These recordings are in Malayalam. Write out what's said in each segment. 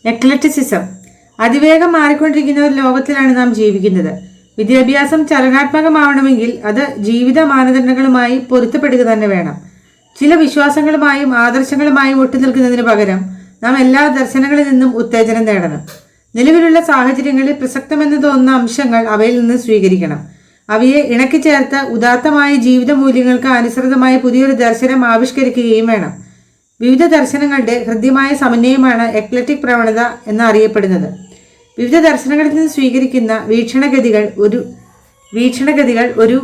എക്ലറ്റിസിസം. അതിവേഗം മാറിക്കൊണ്ടിരിക്കുന്ന ഒരു ലോകത്തിലാണ് നാം ജീവിക്കുന്നത്. വിദ്യാഭ്യാസം ചലനാത്മകമാവണമെങ്കിൽ അത് ജീവിത മാനദണ്ഡങ്ങളുമായി പൊരുത്തപ്പെടുക തന്നെ വേണം. ചില വിശ്വാസങ്ങളുമായും ആദർശങ്ങളുമായും ഒട്ടുനിൽക്കുന്നതിന് പകരം നാം എല്ലാ ദർശനങ്ങളിൽ നിന്നും ഉത്തേജനം നേടണം. നിലവിലുള്ള സാഹചര്യങ്ങളിൽ പ്രസക്തമെന്ന് തോന്നുന്ന അംശങ്ങൾ അവയിൽ നിന്ന് സ്വീകരിക്കണം. അവയെ ഇണക്കിച്ചേർത്ത് ഉദാത്തമായ ജീവിത മൂല്യങ്ങൾക്ക് അനുസൃതമായ പുതിയൊരു ദർശനം ആവിഷ്കരിക്കുകയും വേണം. വിവിധ ദർശനങ്ങളുടെ ഹൃദ്യമായ സമന്വയമാണ് എക്ലറ്റിക് പ്രവണത എന്നറിയപ്പെടുന്നത്. വിവിധ ദർശനങ്ങളിൽ നിന്ന് സ്വീകരിക്കുന്ന വീക്ഷണഗതികൾ ഒരു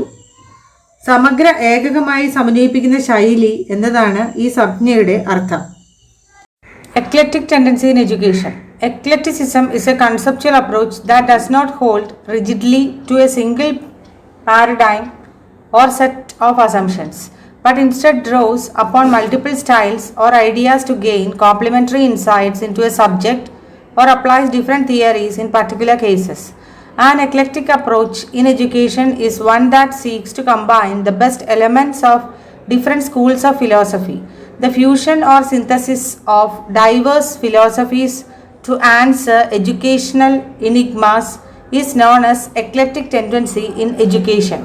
സമഗ്ര ഏകകമായി സമന്വയിപ്പിക്കുന്ന ശൈലി എന്നതാണ് ഈ സംജ്ഞയുടെ അർത്ഥം. Eclectic tendency in education. Eclecticism is a conceptual approach that does not hold rigidly to a single paradigm or set of assumptions, but instead draws upon multiple styles or ideas to gain complementary insights into a subject or applies different theories in particular cases. An eclectic approach in education is one that seeks to combine the best elements of different schools of philosophy. The fusion or synthesis of diverse philosophies to answer educational enigmas is known as eclectic tendency in education.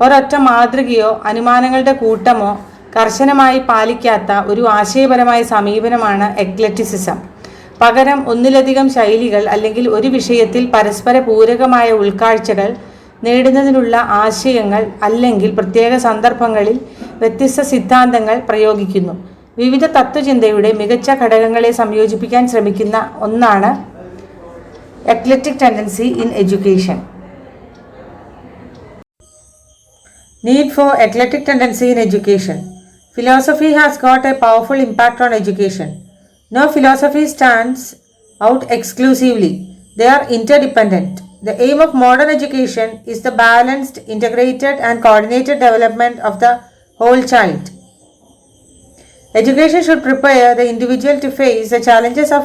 ഒരൊറ്റ മാതൃകയോ അനുമാനങ്ങളുടെ കൂട്ടമോ കർശനമായി പാലിക്കാത്ത ഒരു ആശയപരമായ സമീപനമാണ് എക്ലറ്റിസിസം. പകരം ഒന്നിലധികം ശൈലികൾ അല്ലെങ്കിൽ ഒരു വിഷയത്തിൽ പരസ്പര പൂരകമായ ഉൾക്കാഴ്ചകൾ നേടുന്നതിനുള്ള ആശയങ്ങൾ അല്ലെങ്കിൽ പ്രത്യേക സന്ദർഭങ്ങളിൽ വ്യത്യസ്ത സിദ്ധാന്തങ്ങൾ പ്രയോഗിക്കുന്നു. വിവിധ തത്വചിന്തയുടെ മികച്ച ഘടകങ്ങളെ സംയോജിപ്പിക്കാൻ ശ്രമിക്കുന്ന ഒന്നാണ് eclectic tendency in education. Need for eclectic tendency in education. Philosophy has got a powerful impact on education. No philosophy stands out exclusively. They are interdependent. The aim of modern education is the balanced, integrated, and coordinated development of the whole child. Education should prepare the individual to face the challenges of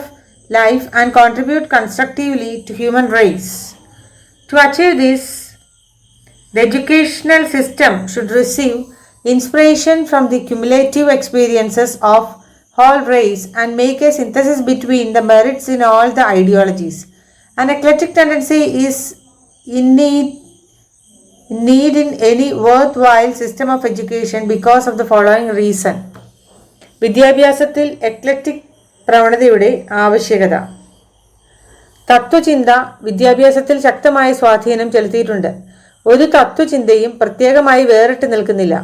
life and contribute constructively to human race. To achieve this, the educational system should receive inspiration from the cumulative experiences of whole race and make a synthesis between the merits in all the ideologies. An eclectic tendency is in need in any worthwhile system of education because of the following reason. വിദ്യാഭ്യാസത്തിൽ എക്ലക്റ്റിക് പ്രവണതയുടെ ആവശ്യകത. തത്വചിന്ത വിദ്യാഭ്യാസത്തിൽ ശക്തമായ സ്വാധീനം ചെലുത്തിയിട്ടുണ്ട്. ഒരു തത്വചിന്തയും പ്രത്യേകമായി വേറിട്ട് നിൽക്കുന്നില്ല.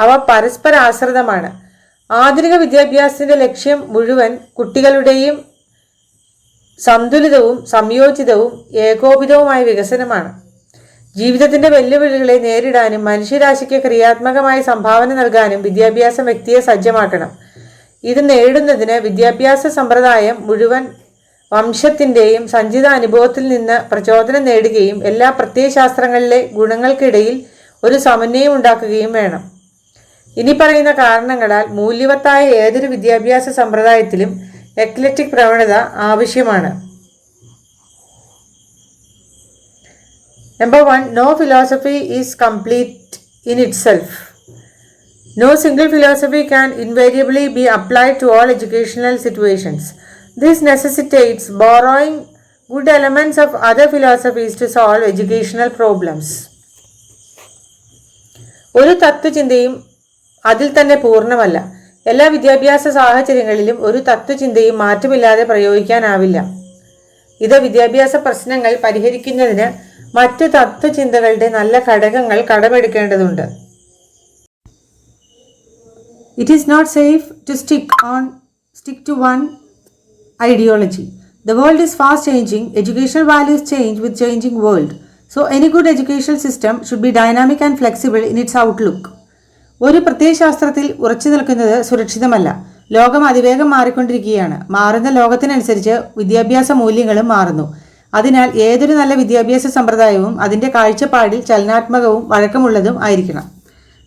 അവ പരസ്പര ആശ്രിതമാണ്. ആധുനിക വിദ്യാഭ്യാസത്തിന്റെ ലക്ഷ്യം മുഴുവൻ കുട്ടികളുടെയും സന്തുലിതവും സംയോജിതവും ഏകോപിതവുമായ വികസനമാണ്. ജീവിതത്തിന്റെ വെല്ലുവിളികളെ നേരിടാനും മനുഷ്യരാശിക്ക് ക്രിയാത്മകമായ സംഭാവന നൽകാനും വിദ്യാഭ്യാസം വ്യക്തിയെ സജ്ജമാക്കണം. ഇത് നേടുന്നതിന് വിദ്യാഭ്യാസ സമ്പ്രദായം മുഴുവൻ വംശത്തിൻ്റെയും സഞ്ചിത അനുഭവത്തിൽ നിന്ന് പ്രചോദനം നേടുകയും എല്ലാ പ്രത്യയശാസ്ത്രങ്ങളിലെ ഗുണങ്ങൾക്കിടയിൽ ഒരു സമന്വയം ഉണ്ടാക്കുകയും വേണം. ഇനി പറയുന്ന കാരണങ്ങളാൽ മൂല്യവത്തായ ഏതൊരു വിദ്യാഭ്യാസ സമ്പ്രദായത്തിലും എക്ലക്റ്റിക് പ്രവണത ആവശ്യമാണ്. Number 1. No philosophy is complete in itself. No single philosophy can invariably be applied to all educational situations. This necessitates borrowing good elements of other philosophies to solve educational problems. ഒരു തത്വചിന്തയും അതിൽ തന്നെ പൂർണ്ണമല്ല. എല്ലാ വിദ്യാഭ്യാസ സാഹചര്യങ്ങളിലും ഒരു തത്വചിന്തയും മാറ്റമില്ലാതെ പ്രയോഗിക്കാനാവില്ല. ഇത് വിദ്യാഭ്യാസ പ്രശ്നങ്ങൾ പരിഹരിക്കുന്നതിന് മറ്റു തത്വചിന്തകളുടെ നല്ല ഘടകങ്ങൾ കടമെടുക്കേണ്ടതുണ്ട്. It is not safe to stick to one ideology. The world is fast changing. Educational values change with changing world. So any good educational system should be dynamic and flexible in its outlook. ഒരു പ്രത്യയശാസ്ത്രത്തിൽ ഉറച്ചു നിൽക്കുന്നത് സുരക്ഷിതമല്ല. ലോകം അതിവേഗം മാറിക്കൊണ്ടിരിക്കുകയാണ്. മാറുന്ന ലോകത്തിനനുസരിച്ച് വിദ്യാഭ്യാസ മൂല്യങ്ങളും മാറുന്നു. അതിനാൽ ഏതൊരു നല്ല വിദ്യാഭ്യാസ സമ്പ്രദായവും അതിൻ്റെ കാഴ്ചപ്പാടിൽ ചലനാത്മകവും വഴക്കമുള്ളതും ആയിരിക്കണം.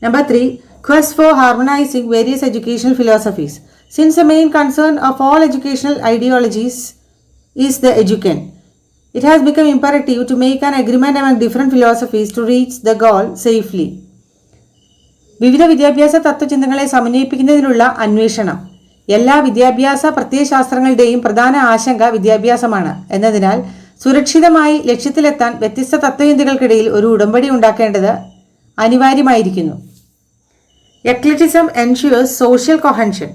Number 3. Quest for harmonizing various educational philosophies. Since the main concern of all educational ideologies is the educand, it has become imperative to make an agreement among different philosophies to reach the goal safely. വിവിധ വിദ്യാഭ്യാസ തത്വചിന്തകളെ സമന്വയിപ്പിക്കുന്നതിനുള്ള അന്വേഷണം. എല്ലാ വിദ്യാഭ്യാസ പ്രത്യയശാസ്ത്രങ്ങളുടെയും പ്രധാന ആശങ്ക വിദ്യാഭ്യാസമാണ് എന്നതിനാൽ സുരക്ഷിതമായി ലക്ഷ്യത്തിലെത്താൻ വ്യത്യസ്ത തത്വചിന്തകൾക്കിടയിൽ ഒരു ഉടമ്പടി ഉണ്ടാക്കേണ്ടത് അനിവാര്യമായിരിക്കുന്നു. Eclecticism ensures social cohesion.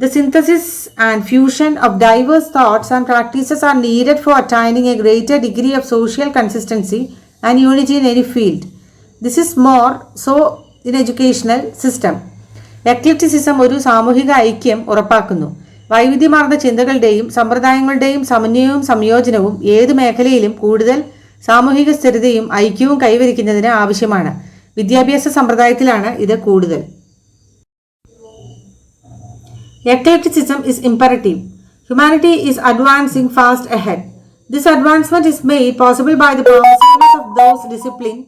The synthesis and fusion of diverse thoughts and practices are needed for attaining a greater degree of social consistency and unity in any field. This is more so in educational system. Eclecticism ഒരു സാമൂഹിക ഐക്യം ഉറപ്പാക്കുന്നു. വൈവിധ്യമാർന്ന ചിന്തകളുടെയും സമ്പ്രദായങ്ങളുടെയും സമന്വയവും സംയോജനവും ഏത് മേഖലയിലും കൂടുതൽ സാമൂഹിക സ്ഥിരതയും ഐക്യവും കൈവരിക്കുന്നതിന് ആവശ്യമാണ്. വിദ്യാഭ്യാസ സമ്പ്രദായത്തിലാണ് ഇത് കൂടുതൽ. Eclecticism is imperative. Humanity is advancing fast ahead. This advancement is made possible by the pervasiveness of those disciplines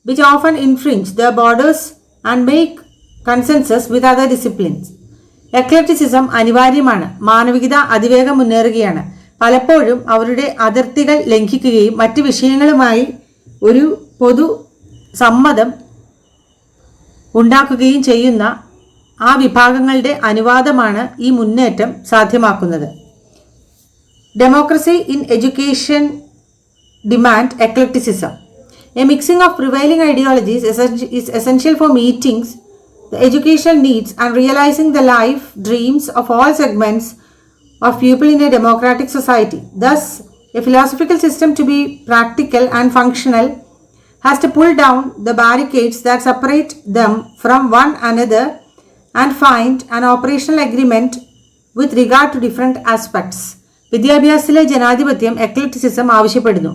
which often infringe their borders and make consensus with other disciplines. Eclecticism അനിവാര്യമാണ്. മാനവികത അതിവേഗം മുന്നേറുകയാണ്. പലപ്പോഴും അവരുടെ അതിർത്തികൾ ലംഘിക്കുകയും മറ്റ് വിഷയങ്ങളുമായി ഒരു പൊതു സമ്മതം ഉണ്ടാക്കുകയും ചെയ്യുന്ന ആ വിഭാഗങ്ങളുടെ അനുവാദമാണ് ഈ മുന്നേറ്റം സാധ്യമാക്കുന്നത്. Democracy in education demand eclecticism. A mixing of prevailing ideologies is essential for meeting the educational needs and realizing the life dreams of all segments of people in a democratic society. Thus, a philosophical system to be practical and functional has to pull down the barricades that separate them from one another and find an operational agreement with regard to different aspects. വിദ്യാഭ്യാസത്തിലെ ജനാധിപത്യം എക്ലക്റ്റിസിസം ആവശ്യപ്പെടുന്നു.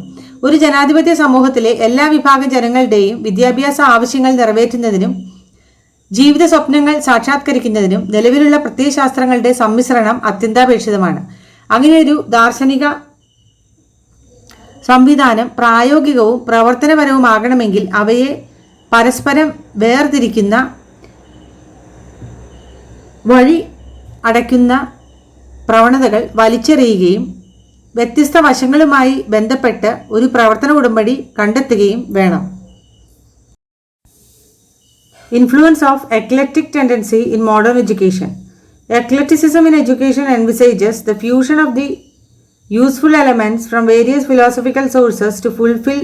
ഒരു ജനാധിപത്യ സമൂഹത്തിലെ എല്ലാ വിഭാഗം ജനങ്ങളുടെയും വിദ്യാഭ്യാസ ആവശ്യങ്ങൾ നിറവേറ്റുന്നതിനും ജീവിത സ്വപ്നങ്ങൾ സാക്ഷാത്കരിക്കുന്നതിനും നിലവിലുള്ള പ്രത്യയശാസ്ത്രങ്ങളുടെ സമ്മിശ്രണം അത്യന്താപേക്ഷിതമാണ്. അങ്ങനെയൊരു ദാർശനിക സംവിധാനം പ്രായോഗികവും പ്രവർത്തനപരവുമാകണമെങ്കിൽ അവയെ പരസ്പരം വേർതിരിക്കുന്ന വഴി അടയ്ക്കുന്ന പ്രവണതകൾ വലിച്ചെറിയുകയും വ്യത്യസ്ത വശങ്ങളുമായി ബന്ധപ്പെട്ട് ഒരു പ്രവർത്തന ഉടമ്പടി കണ്ടെത്തുകയും വേണം. Influence of eclectic tendency in modern education. Eclecticism in education envisages the fusion of the useful elements from various philosophical sources to fulfill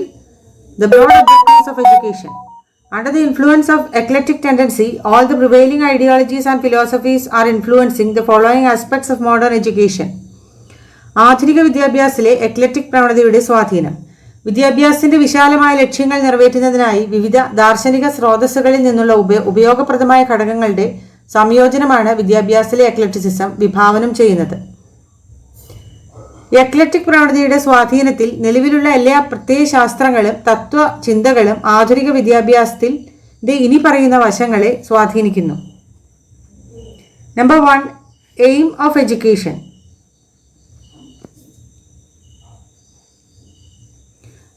the broad objectives of education. Under the influence of eclectic tendency, all the prevailing ideologies and philosophies are influencing the following aspects of modern education. ആധുനിക വിദ്യാഭ്യാസത്തിലെ എക്ലക്റ്റിക് പ്രവണതയുടെ സ്വാധീനം. വിദ്യാഭ്യാസത്തിന്റെ വിശാലമായ ലക്ഷ്യങ്ങൾ നിറവേറ്റുന്നതിനായി വിവിധ ദാർശനിക സ്രോതസ്സുകളിൽ നിന്നുള്ള ഉപയോഗപ്രദമായ ഘടകങ്ങളുടെ സംയോജനമാണ് വിദ്യാഭ്യാസത്തിലെ എക്ലക്റ്റിസിസം വിഭാവനം ചെയ്യുന്നത്. എക്ലക്റ്റിക് പ്രവണതയുടെ സ്വാധീനത്തിൽ നിലവിലുള്ള എല്ലാ പ്രത്യയശാസ്ത്രങ്ങളും തത്വചിന്തകളും ആധുനിക വിദ്യാഭ്യാസത്തിന്റെ ഇനി പറയുന്ന വശങ്ങളെ സ്വാധീനിക്കുന്നു. Number 1, aim of education.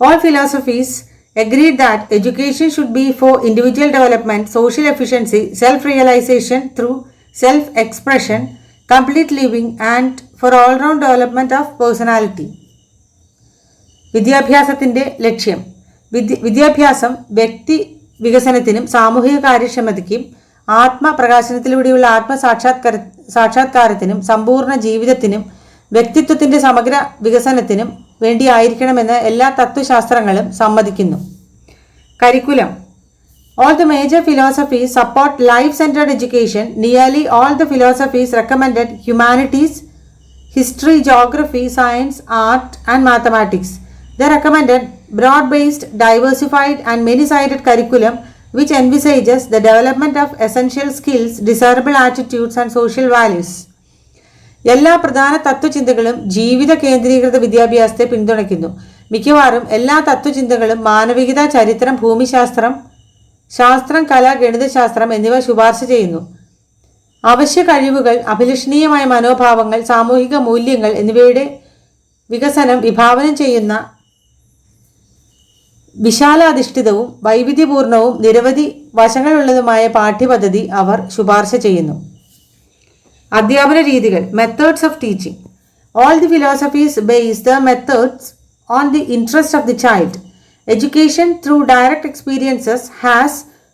All philosophies agreed that education should be for individual development, social efficiency, self-realization through self-expression, complete living and for all-round development of personality. വിദ്യാഭ്യാസത്തിൻ്റെ ലക്ഷ്യം. വിദ്യാഭ്യാസം വ്യക്തി വികസനത്തിനും സാമൂഹിക കാര്യക്ഷമതയ്ക്കും ആത്മപ്രകാശനത്തിലൂടെയുള്ള സാക്ഷാത്കാരത്തിനും സമ്പൂർണ്ണ ജീവിതത്തിനും വ്യക്തിത്വത്തിൻ്റെ സമഗ്ര വികസനത്തിനും വേണ്ടിയായിരിക്കണമെന്ന് എല്ലാ തത്വശാസ്ത്രങ്ങളും സമ്മതിക്കുന്നു. Curriculum. All the major philosophies support life-centered education. Nearly all the philosophies recommended humanities, history, geography, science, art, and mathematics. They recommended broad-based, diversified, and many-sided curriculum which envisages the development of essential skills, desirable attitudes, and social values. എല്ലാ പ്രധാന തത്വചിന്തകളും ജീവിത കേന്ദ്രീകൃത വിദ്യാഭ്യാസത്തെ പിന്തുണയ്ക്കുന്നു. മിക്കവാറും എല്ലാ തത്വചിന്തകളും മാനവികത, ചരിത്രം, ഭൂമിശാസ്ത്രം, ശാസ്ത്രം, കല, ഗണിതശാസ്ത്രം എന്നിവ ശുപാർശ ചെയ്യുന്നു. അവശ്യ കഴിവുകൾ, അഭിലഷണീയമായ മനോഭാവങ്ങൾ, സാമൂഹിക മൂല്യങ്ങൾ എന്നിവയുടെ വികസനം വിഭാവനം ചെയ്യുന്ന വിശാലാധിഷ്ഠിതവും വൈവിധ്യപൂർണവും നിരവധി വശങ്ങളുള്ളതുമായ പാഠ്യപദ്ധതി അവർ ശുപാർശ ചെയ്യുന്നു. അധ്യാപന രീതികൾ. Methods of teaching. All the philosophies base their methods on the interest of the child. Education through direct experiences has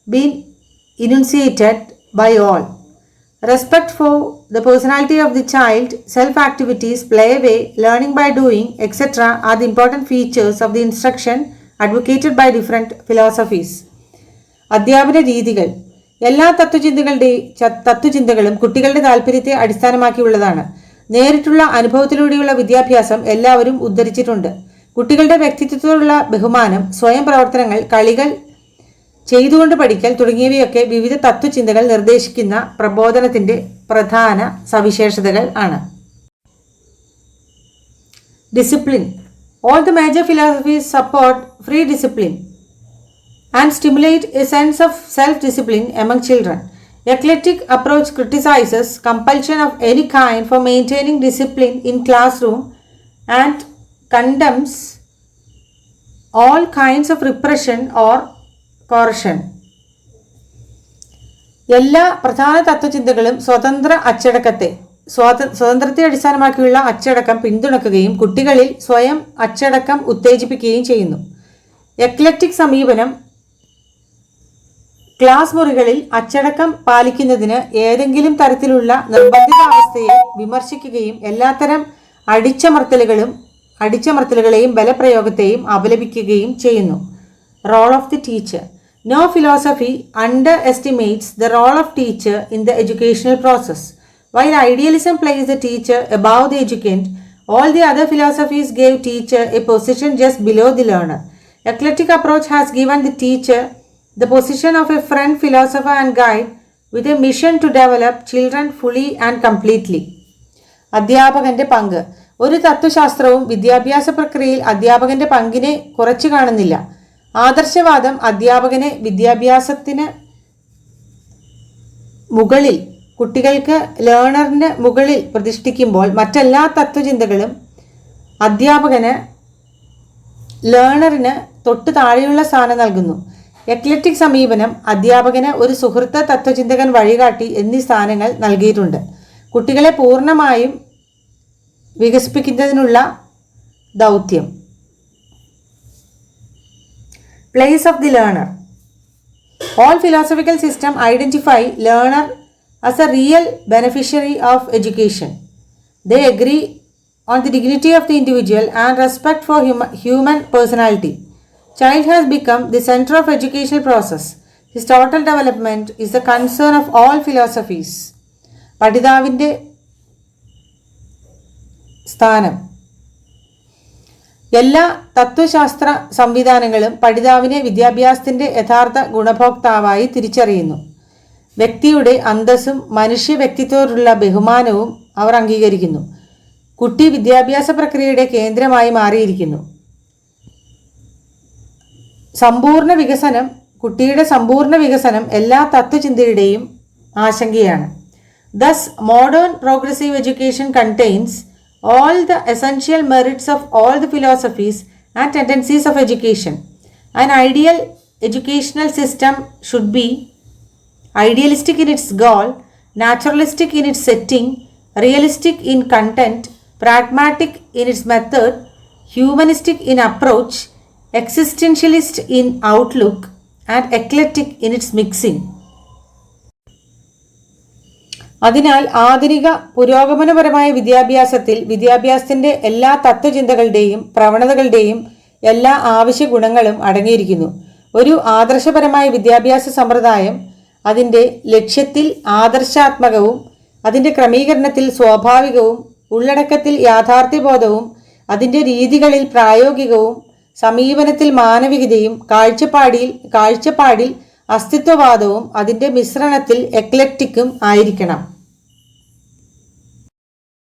been enunciated by all. Respect for the personality of the child, self-activities, play-way, learning by doing, etc. are the important features of the instruction advocated by different philosophies. അധ്യാപന രീതികൾ എല്ലാ തത്വചിന്തകളും കുട്ടികളുടെ താല്പര്യത്തെ അടിസ്ഥാനമാക്കിയുള്ളതാണ്. നേരിട്ടുള്ള അനുഭവത്തിലൂടെയുള്ള വിദ്യാഭ്യാസം എല്ലാവരും ഉദ്ധരിച്ചിട്ടുണ്ട്. കുട്ടികളുടെ വ്യക്തിത്വത്തോടുള്ള ബഹുമാനം, സ്വയം പ്രവർത്തനങ്ങൾ, കളികൾ, ചെയ്തുകൊണ്ട് പഠിക്കൽ തുടങ്ങിയവയൊക്കെ വിവിധ തത്വചിന്തകൾ നിർദ്ദേശിക്കുന്ന പ്രബോധനത്തിന്റെ പ്രധാന സവിശേഷതകൾ ആണ്. Discipline. All the major philosophies support free discipline and stimulate a sense of self-discipline among children. Eclectic approach criticizes compulsion of any kind for maintaining discipline in classroom and condemns all kinds of repression or coercion. എല്ലാ പ്രധാന തത്വചിന്തകളും സ്വതന്ത്രത്തെ അടിസ്ഥാനമാക്കിയുള്ള അച്ചടക്കം പിന്തുണക്കുകയും കുട്ടികളിൽ സ്വയം അച്ചടക്കം ഉത്തേജിപ്പിക്കുകയും ചെയ്യുന്നു. എക്ലക്റ്റിക് സമീപനം ക്ലാസ് മുറികളിൽ അച്ചടക്കം പാലിക്കുന്നതിന് ഏതെങ്കിലും തരത്തിലുള്ള നിർബന്ധിതാവസ്ഥയെ വിമർശിക്കുകയും എല്ലാത്തരം അടിച്ചമർത്തലുകളെയും ബലപ്രയോഗത്തെയും അപലപിക്കുകയും ചെയ്യുന്നു. Role of the teacher. No philosophy underestimates the role of teacher in the educational process. While idealism places the teacher above the educand, all the other philosophies gave teacher a position just below the learner. Eclectic approach has given the teacher the position of a friend, philosopher and guide with a mission to develop children fully and completely. അധ്യാപകന്റെ പങ്ക്. ഒരു തത്വശാസ്ത്രവും വിദ്യാഭ്യാസ പ്രക്രിയയിൽ അധ്യാപകന്റെ പങ്കിനെ കുറച്ചു കാണുന്നില്ല. ആദർശവാദം അധ്യാപകനെ വിദ്യാഭ്യാസത്തിന് മുകളിൽ, കുട്ടികൾക്ക് ലേണറിന് മുകളിൽ പ്രതിഷ്ഠിക്കുമ്പോൾ മറ്റെല്ലാ തത്വചിന്തകളും അധ്യാപകന് ലേണറിന് തൊട്ടു താഴെയുള്ള സ്ഥാനം നൽകുന്നു. എക്ലക്റ്റിക് സമീപനം അധ്യാപകന് ഒരു സുഹൃത്ത്, തത്വചിന്തകൻ, വഴികാട്ടി എന്നീ സ്ഥാനങ്ങൾ നൽകിയിട്ടുണ്ട്. കുട്ടികളെ പൂർണ്ണമായും വികസിപ്പിക്കുന്നതിനുള്ള ദൗത്യം. Place of the learner. All philosophical systems identify learner as a real beneficiary of education. They agree on the dignity of the individual and respect for human personality. Child has become the center of educational process. His total development is the concern of all philosophies. പഠിതാവിൻ്റെ സ്ഥാനം. എല്ലാ തത്വശാസ്ത്ര സംവിധാനങ്ങളും പഠിതാവിനെ വിദ്യാഭ്യാസത്തിന്റെ യഥാർത്ഥ ഗുണഭോക്താവായി തിരിച്ചറിയുന്നു. വ്യക്തിയുടെ അന്തസ്സും മനുഷ്യ വ്യക്തിത്വത്തോടുള്ള ബഹുമാനവും അവർ അംഗീകരിക്കുന്നു. കുട്ടി വിദ്യാഭ്യാസ പ്രക്രിയയുടെ കേന്ദ്രമായി മാറിയിരിക്കുന്നു. കുട്ടിയുടെ സമ്പൂർണ്ണ വികസനം എല്ലാ തത്വചിന്തയുടെയും ആശങ്കയാണ്. Thus, modern progressive education contains all the essential merits of all the philosophies and tendencies of education. An ideal educational system should be idealistic in its goal, naturalistic in its setting, realistic in content, pragmatic in its method, humanistic in approach, existentialist in outlook, and eclectic in its mixing. അതിനാൽ ആധുനിക പുരോഗമനപരമായ വിദ്യാഭ്യാസത്തിന്റെ എല്ലാ തത്വചിന്തകളുടെയും പ്രവണതകളുടെയും എല്ലാ ആവശ്യ ഗുണങ്ങളും അടങ്ങിയിരിക്കുന്നു. ഒരു ആദർശപരമായ വിദ്യാഭ്യാസ സമ്പ്രദായം അതിൻ്റെ ലക്ഷ്യത്തിൽ ആദർശാത്മകവും, അതിൻ്റെ ക്രമീകരണത്തിൽ സ്വാഭാവികവും, ഉള്ളടക്കത്തിൽ യാഥാർത്ഥ്യബോധവും, അതിൻ്റെ രീതികളിൽ പ്രായോഗികവും, സമീപനത്തിൽ മാനവികതയും, കാഴ്ചപ്പാടിൽ അസ്തിത്വവാദവും, അതിൻ്റെ മിശ്രണത്തിൽ എക്ലക്റ്റിക്കും ആയിരിക്കണം.